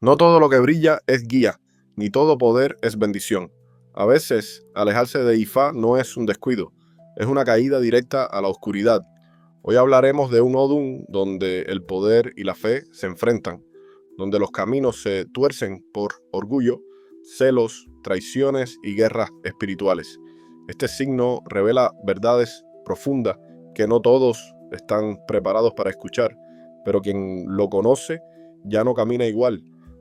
No todo lo que brilla es guía, ni todo poder es bendición. A veces, alejarse de Ifá no es un descuido, es una caída directa a la oscuridad. Hoy hablaremos de un Odún donde el poder y la fe se enfrentan, donde los caminos se tuercen por orgullo, celos, traiciones y guerras espirituales. Este signo revela verdades profundas que no todos están preparados para escuchar, pero quien lo conoce ya no camina igual,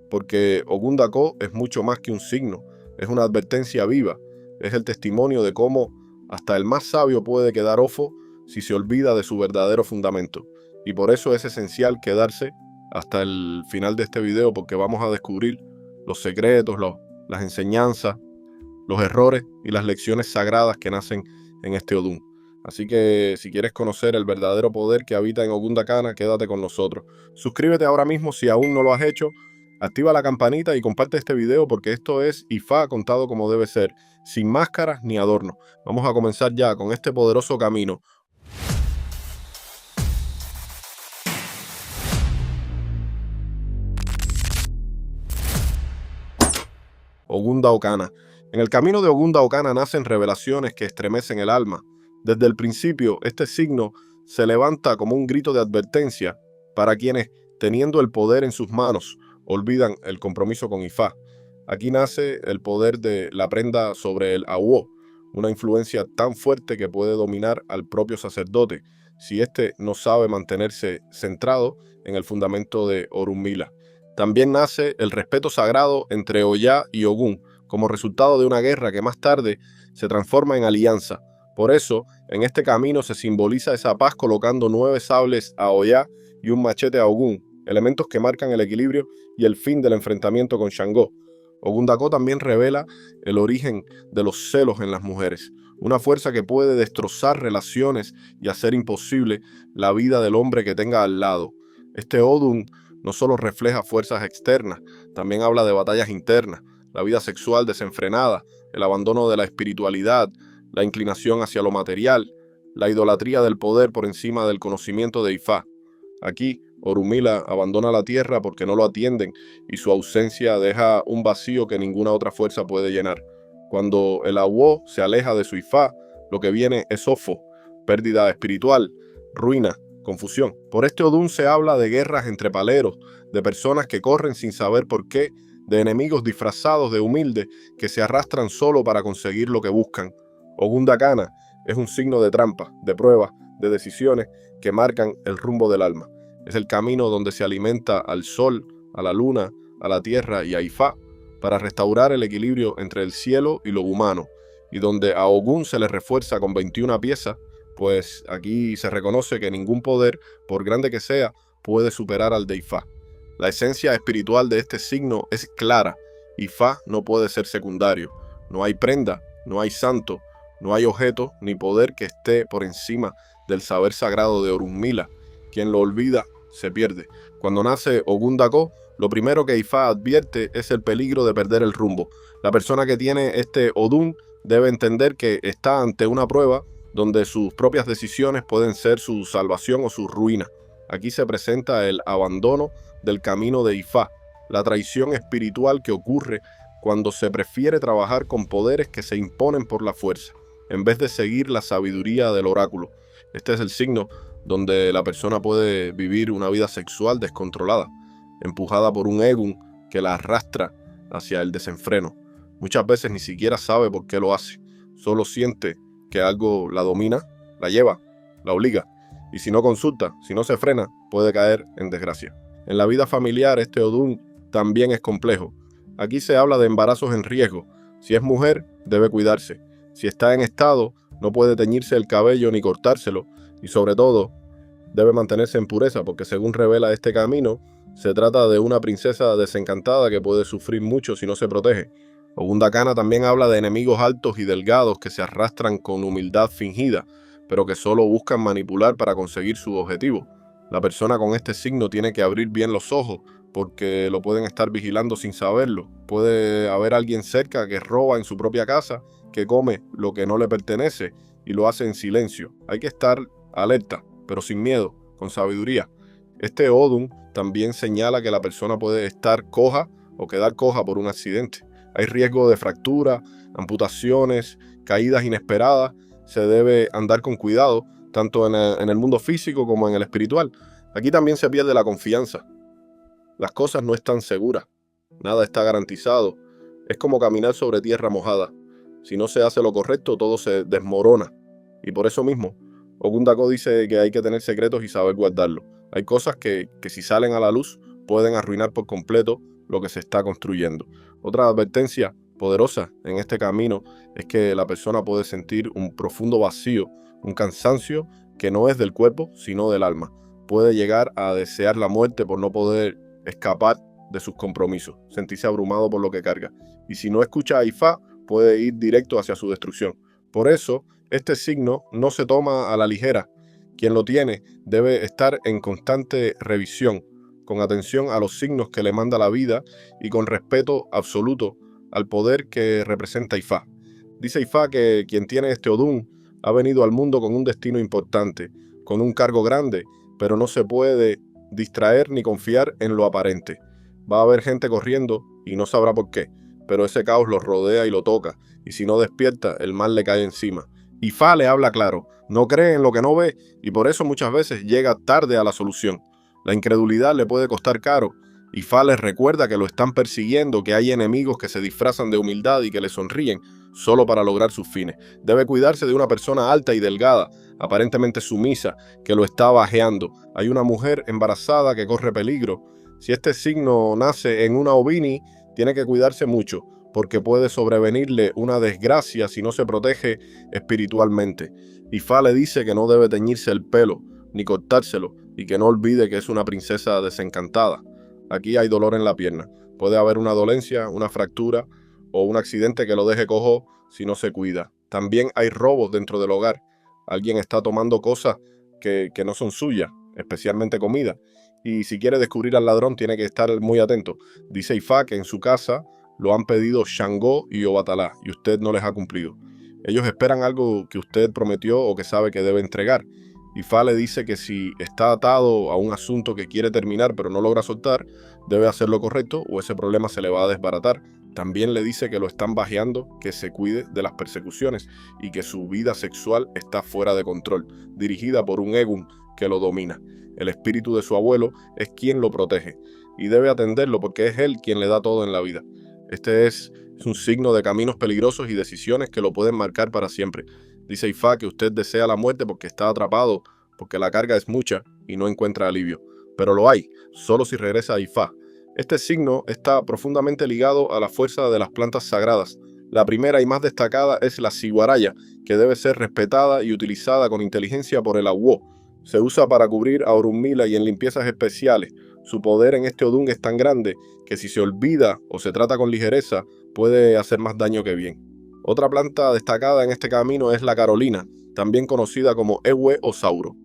porque Ogun Dako es mucho más que un signo, es una advertencia viva, es el testimonio de cómo hasta el más sabio puede quedar ofo si se olvida de su verdadero fundamento. Y por eso es esencial quedarse hasta el final de este video, porque vamos a descubrir los secretos, las enseñanzas, los errores y las lecciones sagradas que nacen en este Odún. Así que si quieres conocer el verdadero poder que habita en Ogun Dakana, quédate con nosotros. Suscríbete ahora mismo si aún no lo has hecho, activa la campanita y comparte este video porque esto es Ifá contado como debe ser, sin máscaras ni adornos. Vamos a comenzar ya con este poderoso camino. Ogun Daokana. En el camino de Ogun Daokana nacen revelaciones que estremecen el alma. Desde el principio, este signo se levanta como un grito de advertencia para quienes, teniendo el poder en sus manos, olvidan el compromiso con Ifá. Aquí nace el poder de la prenda sobre el Awo, una influencia tan fuerte que puede dominar al propio sacerdote si éste no sabe mantenerse centrado en el fundamento de Orunmila. También nace el respeto sagrado entre Oya y Ogún, como resultado de una guerra que más tarde se transforma en alianza. Por eso, en este camino se simboliza esa paz colocando 9 sables a Oya y un machete a Ogún, elementos que marcan el equilibrio y el fin del enfrentamiento con Shango. Ogun Dako también revela el origen de los celos en las mujeres, una fuerza que puede destrozar relaciones y hacer imposible la vida del hombre que tenga al lado. Este Odun no solo refleja fuerzas externas, también habla de batallas internas, la vida sexual desenfrenada, el abandono de la espiritualidad, la inclinación hacia lo material, la idolatría del poder por encima del conocimiento de Ifá. Aquí, Orunmila abandona la tierra porque no lo atienden y su ausencia deja un vacío que ninguna otra fuerza puede llenar. Cuando el Awo se aleja de su Ifá, lo que viene es ofo, pérdida espiritual, ruina, confusión. Por este Odún se habla de guerras entre paleros, de personas que corren sin saber por qué, de enemigos disfrazados de humildes que se arrastran solo para conseguir lo que buscan. Ogun Dakana es un signo de trampa, de pruebas, de decisiones que marcan el rumbo del alma. Es el camino donde se alimenta al sol, a la luna, a la tierra y a Ifá para restaurar el equilibrio entre el cielo y lo humano, y donde a Ogún se le refuerza con 21 piezas, pues aquí se reconoce que ningún poder, por grande que sea, puede superar al de Ifá. La esencia espiritual de este signo es clara. Ifá no puede ser secundario. No hay prenda, no hay santo, no hay objeto ni poder que esté por encima del saber sagrado de Orunmila. Quien lo olvida se pierde. Cuando nace Ogun Dako, lo primero que Ifá advierte es el peligro de perder el rumbo. La persona que tiene este Odún debe entender que está ante una prueba donde sus propias decisiones pueden ser su salvación o su ruina. Aquí se presenta el abandono del camino de Ifá, la traición espiritual que ocurre cuando se prefiere trabajar con poderes que se imponen por la fuerza, en vez de seguir la sabiduría del oráculo. Este es el signo donde la persona puede vivir una vida sexual descontrolada, empujada por un ego que la arrastra hacia el desenfreno. Muchas veces ni siquiera sabe por qué lo hace, solo siente que algo la domina, la lleva, la obliga, y si no consulta, si no se frena, puede caer en desgracia. En la vida familiar este Odún también es complejo. Aquí se habla de embarazos en riesgo. Si es mujer, debe cuidarse. Si está en estado, no puede teñirse el cabello ni cortárselo, y sobre todo, debe mantenerse en pureza, porque según revela este camino, se trata de una princesa desencantada que puede sufrir mucho si no se protege. Ogun Dakana también habla de enemigos altos y delgados que se arrastran con humildad fingida, pero que solo buscan manipular para conseguir su objetivo. La persona con este signo tiene que abrir bien los ojos, porque lo pueden estar vigilando sin saberlo. Puede haber alguien cerca que roba en su propia casa, que come lo que no le pertenece y lo hace en silencio. Hay que estar alerta, pero sin miedo, con sabiduría. Este Odún también señala que la persona puede estar coja o quedar coja por un accidente. Hay riesgo de fractura, amputaciones, caídas inesperadas. Se debe andar con cuidado, tanto en el mundo físico como en el espiritual. Aquí también se pierde la confianza. Las cosas no están seguras. Nada está garantizado. Es como caminar sobre tierra mojada. Si no se hace lo correcto, todo se desmorona. Y por eso mismo, Ogun Dako dice que hay que tener secretos y saber guardarlos. Hay cosas que si salen a la luz pueden arruinar por completo lo que se está construyendo. Otra advertencia poderosa en este camino es que la persona puede sentir un profundo vacío, un cansancio que no es del cuerpo, sino del alma. Puede llegar a desear la muerte por no poder escapar de sus compromisos, sentirse abrumado por lo que carga. Y si no escucha a Ifá, puede ir directo hacia su destrucción. Por eso, este signo no se toma a la ligera. Quien lo tiene debe estar en constante revisión, con atención a los signos que le manda la vida y con respeto absoluto al poder que representa Ifá. Dice Ifá que quien tiene este Odún ha venido al mundo con un destino importante, con un cargo grande, pero no se puede distraer ni confiar en lo aparente. Va a haber gente corriendo y no sabrá por qué, pero ese caos lo rodea y lo toca, y si no despierta, el mal le cae encima. Ifá le habla claro, no cree en lo que no ve, y por eso muchas veces llega tarde a la solución. La incredulidad le puede costar caro. Ifá les recuerda que lo están persiguiendo, que hay enemigos que se disfrazan de humildad y que le sonríen solo para lograr sus fines. Debe cuidarse de una persona alta y delgada, aparentemente sumisa, que lo está bajeando. Hay una mujer embarazada que corre peligro. Si este signo nace en una ovini, tiene que cuidarse mucho, porque puede sobrevenirle una desgracia si no se protege espiritualmente. Ifá le dice que no debe teñirse el pelo, ni cortárselo, y que no olvide que es una princesa desencantada. Aquí hay dolor en la pierna. Puede haber una dolencia, una fractura o un accidente que lo deje cojo si no se cuida. También hay robos dentro del hogar. Alguien está tomando cosas que no son suyas, especialmente comida. Y si quiere descubrir al ladrón, tiene que estar muy atento. Dice Ifá que en su casa lo han pedido Shango y Obatalá y usted no les ha cumplido. Ellos esperan algo que usted prometió o que sabe que debe entregar. Ifá le dice que si está atado a un asunto que quiere terminar pero no logra soltar, debe hacer lo correcto o ese problema se le va a desbaratar. También le dice que lo están bajeando, que se cuide de las persecuciones y que su vida sexual está fuera de control, dirigida por un Egun que lo domina. El espíritu de su abuelo es quien lo protege y debe atenderlo porque es él quien le da todo en la vida. Este es un signo de caminos peligrosos y decisiones que lo pueden marcar para siempre. Dice Ifá que usted desea la muerte porque está atrapado, porque la carga es mucha y no encuentra alivio. Pero lo hay, solo si regresa a Ifá. Este signo está profundamente ligado a la fuerza de las plantas sagradas. La primera y más destacada es la ciguaraya, que debe ser respetada y utilizada con inteligencia por el Awó. Se usa para cubrir a Orunmila y en limpiezas especiales. Su poder en este Odún es tan grande que si se olvida o se trata con ligereza, puede hacer más daño que bien. Otra planta destacada en este camino es la carolina, también conocida como Ewe o Sauro.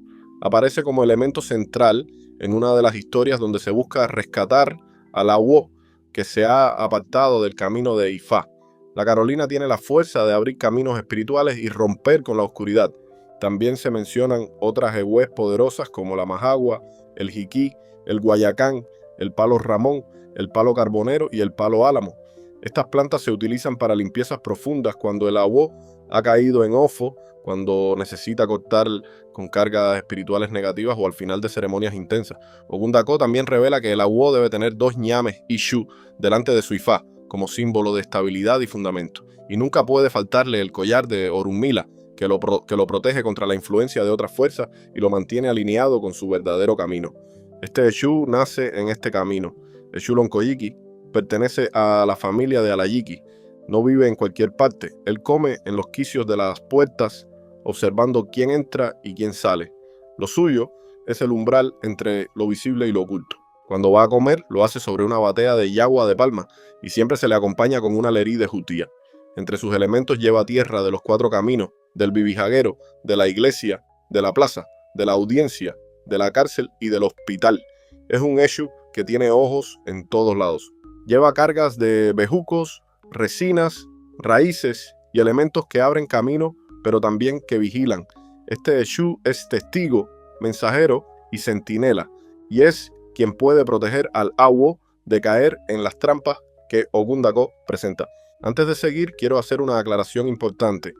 Aparece como elemento central en una de las historias donde se busca rescatar al Awó que se ha apartado del camino de Ifá. La carolina tiene la fuerza de abrir caminos espirituales y romper con la oscuridad. También se mencionan otras Ewes poderosas como la majagua, el jiquí, el guayacán, el palo ramón, el palo carbonero y el palo álamo. Estas plantas se utilizan para limpiezas profundas cuando el Awó ha caído en ofo, cuando necesita cortar con cargas espirituales negativas o al final de ceremonias intensas. Ogun Dako también revela que el Awó debe tener 2 ñames Ishu delante de su Ifá, como símbolo de estabilidad y fundamento. Y nunca puede faltarle el collar de Orunmila, que lo protege contra la influencia de otras fuerzas y lo mantiene alineado con su verdadero camino. Este Eshu nace en este camino. Eshu Lonkoyiki pertenece a la familia de Alayiki. No vive en cualquier parte. Él come en los quicios de las puertas, observando quién entra y quién sale. Lo suyo es el umbral entre lo visible y lo oculto. Cuando va a comer, lo hace sobre una batea de yagua de palma y siempre se le acompaña con una lerí de jutía. Entre sus elementos lleva tierra de los 4 caminos, del bibijaguero, de la iglesia, de la plaza, de la audiencia, de la cárcel y del hospital. Es un Eshu que tiene ojos en todos lados. Lleva cargas de bejucos, resinas, raíces y elementos que abren camino, pero también que vigilan. Este Eshu es testigo, mensajero y centinela, y es quien puede proteger al Awo de caer en las trampas que Ogun Dako presenta. Antes de seguir, quiero hacer una aclaración importante.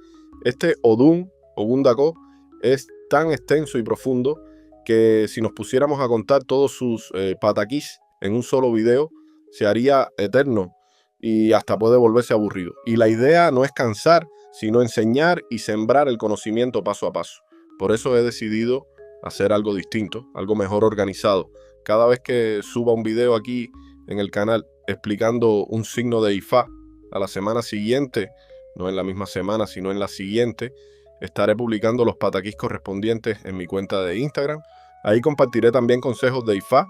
Este Odun, Ogun Dako, es tan extenso y profundo que si nos pusiéramos a contar todos sus pataquís en un solo video, se haría eterno y hasta puede volverse aburrido. Y la idea no es cansar, sino enseñar y sembrar el conocimiento paso a paso. Por eso he decidido hacer algo distinto, algo mejor organizado. Cada vez que suba un video aquí en el canal explicando un signo de Ifá, a la semana siguiente, no en la misma semana, sino en la siguiente, estaré publicando los pataquís correspondientes en mi cuenta de Instagram. Ahí compartiré también consejos de Ifá,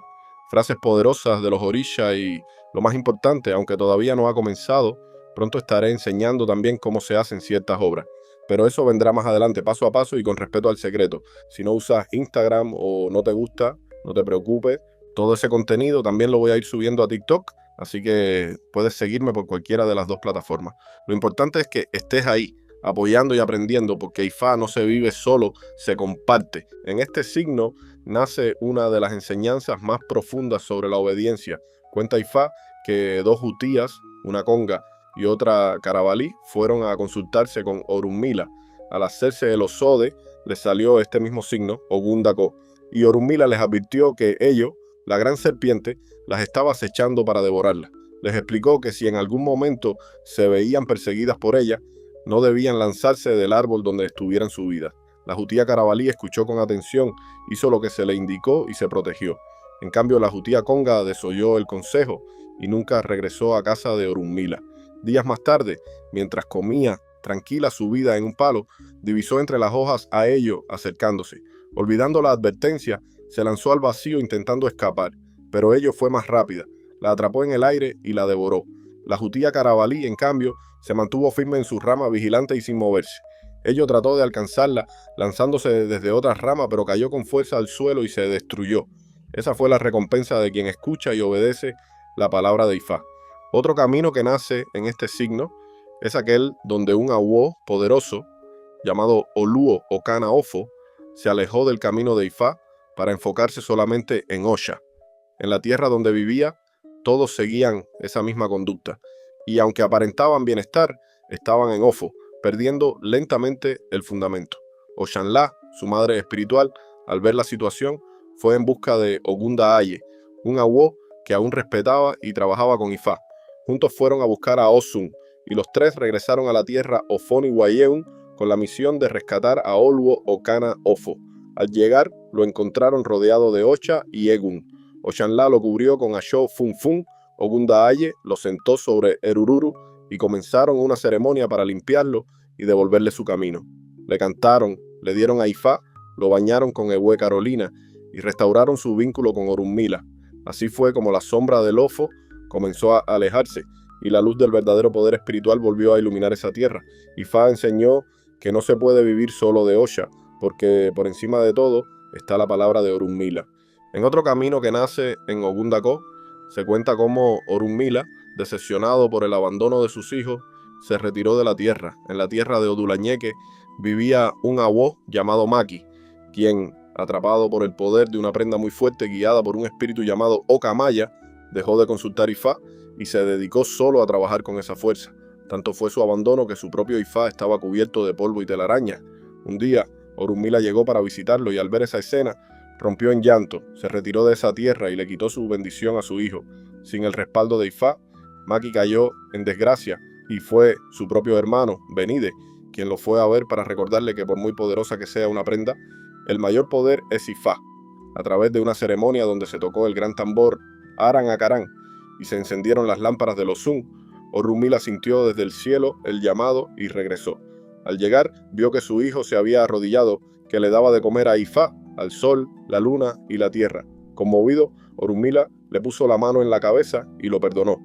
frases poderosas de los orisha y, lo más importante, aunque todavía no ha comenzado, pronto estaré enseñando también cómo se hacen ciertas obras. Pero eso vendrá más adelante, paso a paso y con respeto al secreto. Si no usas Instagram o no te gusta, no te preocupes. Todo ese contenido también lo voy a ir subiendo a TikTok, así que puedes seguirme por cualquiera de las dos plataformas. Lo importante es que estés ahí, apoyando y aprendiendo, porque Ifá no se vive solo, se comparte. En este signo nace una de las enseñanzas más profundas sobre la obediencia. Cuenta Ifá que dos hutías, una conga y otra carabalí, fueron a consultarse con Orunmila. Al hacerse el osode, les salió este mismo signo, Ogun Dako, y Orunmila les advirtió que ello, la gran serpiente, las estaba acechando para devorarlas. Les explicó que si en algún momento se veían perseguidas por ella, no debían lanzarse del árbol donde estuvieran subidas. La jutía carabalí escuchó con atención, hizo lo que se le indicó y se protegió. En cambio, la jutía conga desoyó el consejo y nunca regresó a casa de Orunmila. Días más tarde, mientras comía tranquila su vida en un palo, divisó entre las hojas a ello acercándose. Olvidando la advertencia, se lanzó al vacío intentando escapar, pero ello fue más rápida. La atrapó en el aire y la devoró. La jutía carabalí, en cambio, se mantuvo firme en su rama vigilante y sin moverse. Ello trató de alcanzarla, lanzándose desde otra rama, pero cayó con fuerza al suelo y se destruyó. Esa fue la recompensa de quien escucha y obedece la palabra de Ifá. Otro camino que nace en este signo es aquel donde un Awo poderoso, llamado Oluo o Kana Ofo, se alejó del camino de Ifá para enfocarse solamente en Osha. En la tierra donde vivía, todos seguían esa misma conducta, y aunque aparentaban bienestar, estaban en Ofo, perdiendo lentamente el fundamento. Oshanla, su madre espiritual, al ver la situación, fue en busca de Ogunda Aye, un Awo que aún respetaba y trabajaba con Ifá. Juntos fueron a buscar a Osun, y los tres regresaron a la tierra Ofoni Wayeun con la misión de rescatar a Oluo o Kana Ofo. Al llegar, lo encontraron rodeado de Ocha y Egun. Oshanla lo cubrió con Asho Funfun, Ogunda Aye lo sentó sobre Erururu y comenzaron una ceremonia para limpiarlo y devolverle su camino. Le cantaron, le dieron a Ifá, lo bañaron con Ewe Carolina y restauraron su vínculo con Orunmila. Así fue como la sombra del Ofo comenzó a alejarse y la luz del verdadero poder espiritual volvió a iluminar esa tierra. Ifá enseñó que no se puede vivir solo de Osha, porque por encima de todo está la palabra de Orunmila. En otro camino que nace en Ogun Dako, se cuenta cómo Orunmila, decepcionado por el abandono de sus hijos, se retiró de la tierra. En la tierra de Odulañeque vivía un Awo llamado Maki, quien, atrapado por el poder de una prenda muy fuerte guiada por un espíritu llamado Okamaya, dejó de consultar Ifá y se dedicó solo a trabajar con esa fuerza. Tanto fue su abandono que su propio Ifá estaba cubierto de polvo y telaraña. Un día, Orunmila llegó para visitarlo y al ver esa escena, rompió en llanto, se retiró de esa tierra y le quitó su bendición a su hijo. Sin el respaldo de Ifá, Maki cayó en desgracia y fue su propio hermano, Benide, quien lo fue a ver para recordarle que por muy poderosa que sea una prenda, el mayor poder es Ifá. A través de una ceremonia donde se tocó el gran tambor Aran Akarán y se encendieron las lámparas de Osun, Orunmila sintió desde el cielo el llamado y regresó. Al llegar, vio que su hijo se había arrodillado, que le daba de comer a Ifá, al sol, la luna y la tierra. Conmovido, Orunmila le puso la mano en la cabeza y lo perdonó.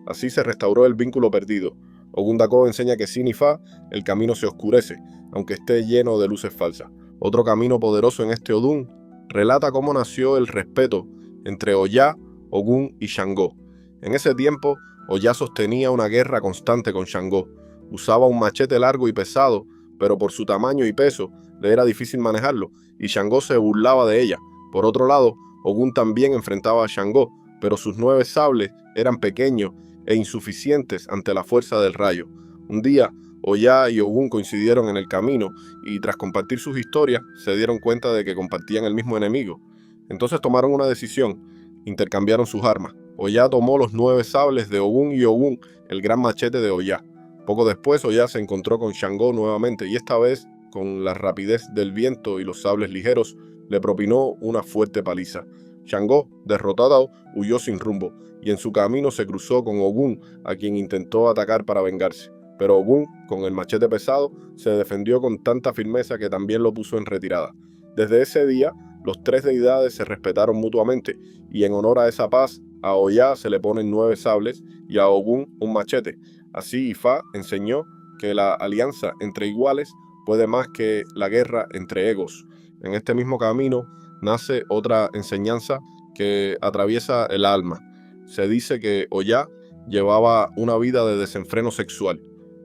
Así se restauró el vínculo perdido. Ogun Dako enseña que sin Ifá el camino se oscurece, aunque esté lleno de luces falsas. Otro camino poderoso en este Odún relata cómo nació el respeto entre Oya, Ogun y Shango. En ese tiempo, Oya sostenía una guerra constante con Shango. Usaba un machete largo y pesado, pero por su tamaño y peso le era difícil manejarlo, y Shango se burlaba de ella. Por otro lado, Ogún también enfrentaba a Shango, pero sus 9 sables eran pequeños e insuficientes ante la fuerza del rayo. Un día, Oya y Ogún coincidieron en el camino y tras compartir sus historias se dieron cuenta de que compartían el mismo enemigo. Entonces tomaron una decisión, intercambiaron sus armas. Oya tomó los 9 sables de Ogún y Ogún el gran machete de Oya. Poco después Oya se encontró con Shango nuevamente y esta vez, con la rapidez del viento y los sables ligeros, le propinó una fuerte paliza. Shango, derrotado, huyó sin rumbo y en su camino se cruzó con Ogún, a quien intentó atacar para vengarse. Pero Ogún, con el machete pesado, se defendió con tanta firmeza que también lo puso en retirada. Desde ese día, los 3 deidades se respetaron mutuamente y en honor a esa paz, a Oya se le ponen 9 sables y a Ogún un machete. Así Ifá enseñó que la alianza entre iguales puede más que la guerra entre egos. En este mismo camino nace otra enseñanza que atraviesa el alma. Se dice que Oya llevaba una vida de desenfreno sexual.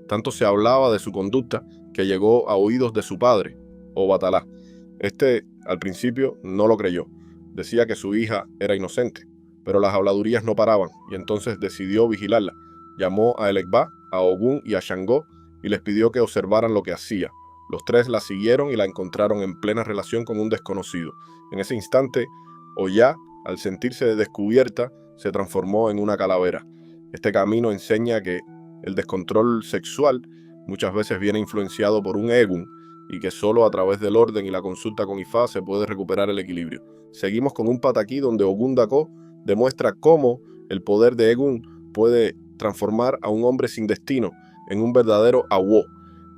Tanto se hablaba de su conducta que llegó a oídos de su padre, Obatalá. Este, al principio, no lo creyó. Decía que su hija era inocente, pero las habladurías no paraban y entonces decidió vigilarla. Llamó a Elekba, a Ogún y a Shango y les pidió que observaran lo que hacía. Los 3 la siguieron y la encontraron en plena relación con un desconocido. En ese instante, Oya, al sentirse descubierta, se transformó en una calavera. Este camino enseña que el descontrol sexual muchas veces viene influenciado por un egún y que solo a través del orden y la consulta con Ifá se puede recuperar el equilibrio. Seguimos con un pataquí donde Ogún Dako demuestra cómo el poder de Egún puede transformar a un hombre sin destino en un verdadero Awo.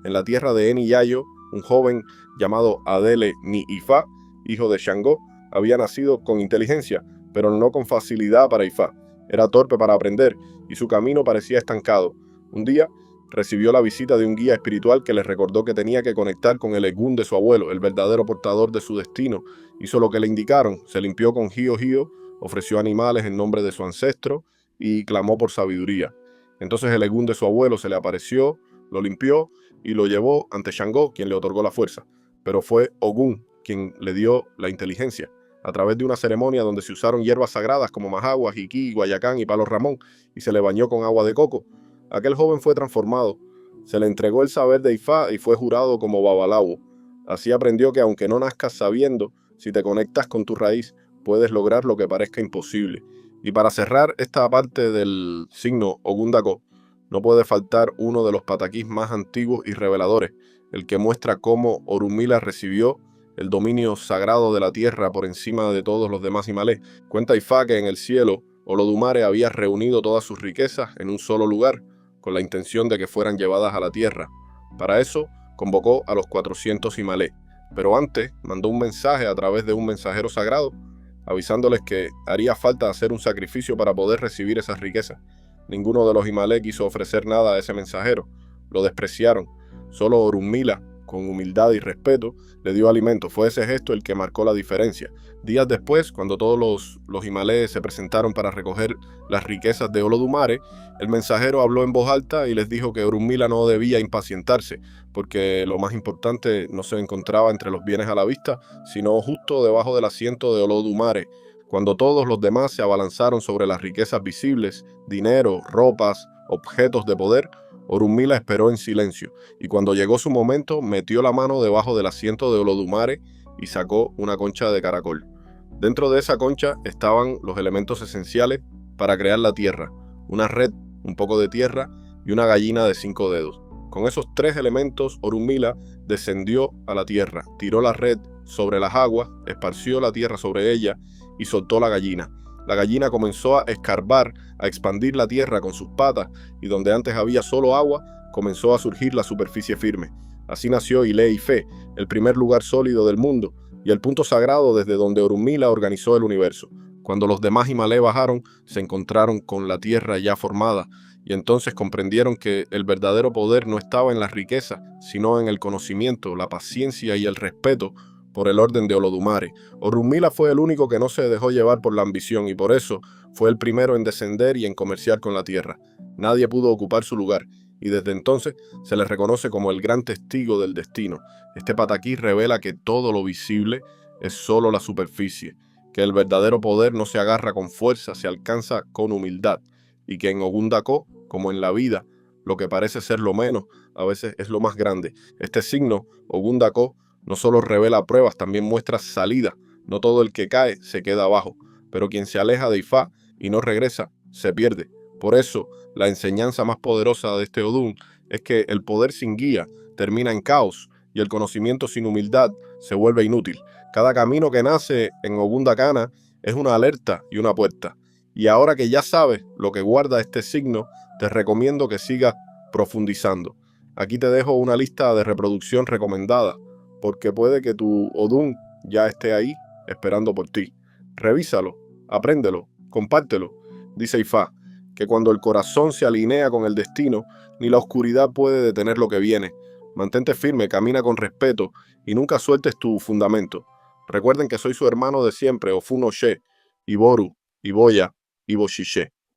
En la tierra de Eni Yayo, un joven llamado Adele Ni Ifá, hijo de Shango, había nacido con inteligencia, pero no con facilidad para Ifá. Era torpe para aprender y su camino parecía estancado. Un día recibió la visita de un guía espiritual que le recordó que tenía que conectar con el Egún de su abuelo, el verdadero portador de su destino. Hizo lo que le indicaron, se limpió con Hio Hio, ofreció animales en nombre de su ancestro y clamó por sabiduría. Entonces el Egún de su abuelo se le apareció, lo limpió y lo llevó ante Shango, quien le otorgó la fuerza. Pero fue Ogún quien le dio la inteligencia, a través de una ceremonia donde se usaron hierbas sagradas como majagua, jiquí, guayacán y palo ramón, y se le bañó con agua de coco. Aquel joven fue transformado, se le entregó el saber de Ifá y fue jurado como babalawo. Así aprendió que aunque no nazcas sabiendo, si te conectas con tu raíz, puedes lograr lo que parezca imposible. Y para cerrar esta parte del signo Ogún Dako, no puede faltar uno de los pataquís más antiguos y reveladores, el que muestra cómo Orunmila recibió el dominio sagrado de la tierra por encima de todos los demás Himalés. Cuenta Ifá que en el cielo Olodumare había reunido todas sus riquezas en un solo lugar, con la intención de que fueran llevadas a la tierra. Para eso, convocó a los 400 Himalés, pero antes mandó un mensaje a través de un mensajero sagrado, avisándoles que haría falta hacer un sacrificio para poder recibir esas riquezas. Ninguno de los Himalés quiso ofrecer nada a ese mensajero, lo despreciaron. Solo Orunmila, con humildad y respeto, le dio alimento. Fue ese gesto el que marcó la diferencia. Días después, cuando todos los Himalés se presentaron para recoger las riquezas de Olodumare, el mensajero habló en voz alta y les dijo que Orunmila no debía impacientarse, porque lo más importante no se encontraba entre los bienes a la vista, sino justo debajo del asiento de Olodumare. Cuando todos los demás se abalanzaron sobre las riquezas visibles, dinero, ropas, objetos de poder, Orunmila esperó en silencio, y cuando llegó su momento, metió la mano debajo del asiento de Olodumare y sacó una concha de caracol. Dentro de esa concha estaban los elementos esenciales para crear la tierra, una red, un poco de tierra y una gallina de 5 dedos. Con esos 3 elementos, Orunmila descendió a la tierra, tiró la red sobre las aguas, esparció la tierra sobre ella y soltó la gallina. La gallina comenzó a escarbar, a expandir la tierra con sus patas, y donde antes había solo agua, comenzó a surgir la superficie firme. Así nació Ile-Ife, el primer lugar sólido del mundo, y el punto sagrado desde donde Orunmila organizó el universo. Cuando los demás Himalaya bajaron, se encontraron con la tierra ya formada, y entonces comprendieron que el verdadero poder no estaba en la riqueza, sino en el conocimiento, la paciencia y el respeto por el orden de Olodumare. Orunmila fue el único que no se dejó llevar por la ambición y por eso fue el primero en descender y en comerciar con la tierra. Nadie pudo ocupar su lugar y desde entonces se le reconoce como el gran testigo del destino. Este pataquí revela que todo lo visible es solo la superficie, que el verdadero poder no se agarra con fuerza, se alcanza con humildad, y que en Ogun Dako, como en la vida, lo que parece ser lo menos, a veces es lo más grande. Este signo, Ogun Dako, no solo revela pruebas, también muestra salida. No todo el que cae se queda abajo, pero quien se aleja de Ifá y no regresa, se pierde. Por eso, la enseñanza más poderosa de este Odún es que el poder sin guía termina en caos y el conocimiento sin humildad se vuelve inútil. Cada camino que nace en Ogun Dakana es una alerta y una puerta. Y ahora que ya sabes lo que guarda este signo, te recomiendo que sigas profundizando. Aquí te dejo una lista de reproducción recomendada, porque puede que tu Odún ya esté ahí esperando por ti. Revísalo, apréndelo, compártelo. Dice Ifá, que cuando el corazón se alinea con el destino, ni la oscuridad puede detener lo que viene. Mantente firme, camina con respeto y nunca sueltes tu fundamento. Recuerden que soy su hermano de siempre, Ofun Oshe, Iboru, Iboya, Iboshishe.